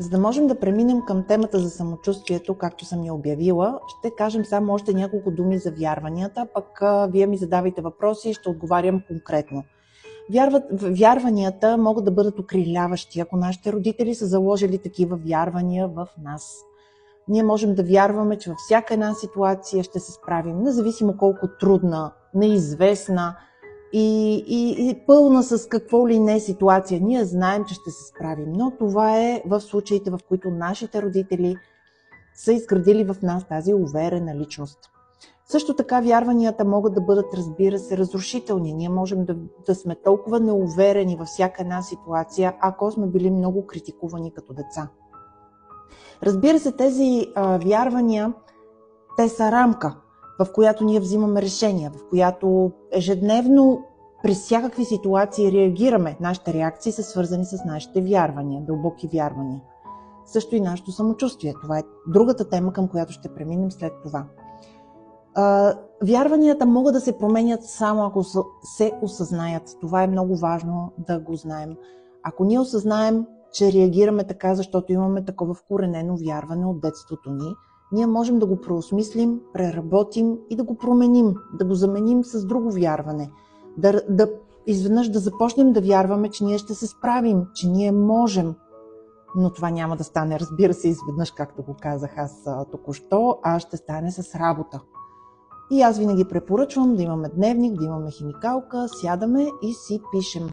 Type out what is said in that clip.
За да можем да преминем към темата за самочувствието, както съм я обявила, ще кажем само още няколко думи за вярванията, пък вие ми задавайте въпроси и ще отговарям конкретно. Вярванията могат да бъдат укриляващи, ако нашите родители са заложили такива вярвания в нас. Ние можем да вярваме, че във всяка една ситуация ще се справим, независимо колко трудна, неизвестна и пълна с какво ли не ситуация. Ние знаем, че ще се справим, но това е в случаите, в които нашите родители са изградили в нас тази уверена личност. Също така вярванията могат да бъдат, разбира се, разрушителни. Ние можем да сме толкова неуверени във всяка една ситуация, ако сме били много критикувани като деца. Разбира се, тези вярвания, те са рамка, в която ние взимаме решения, в която ежедневно при всякакви ситуации реагираме. Нашите реакции са свързани с нашите вярвания, дълбоки вярвания. Също и нашето самочувствие. Това е другата тема, към която ще преминем след това. Вярванията могат да се променят само ако се осъзнаят. Това е много важно да го знаем. Ако ние осъзнаем, че реагираме така, защото имаме такова вкоренено вярване от детството ни, ние можем да го преосмислим, преработим и да го променим, да го заменим с друго вярване. Изведнъж да започнем да вярваме, че ние ще се справим, че ние можем. Но това няма да стане, разбира се, изведнъж, както го казах аз току-що, а ще стане с работа. И аз винаги препоръчвам да имаме дневник, да имаме химикалка, сядаме и си пишем.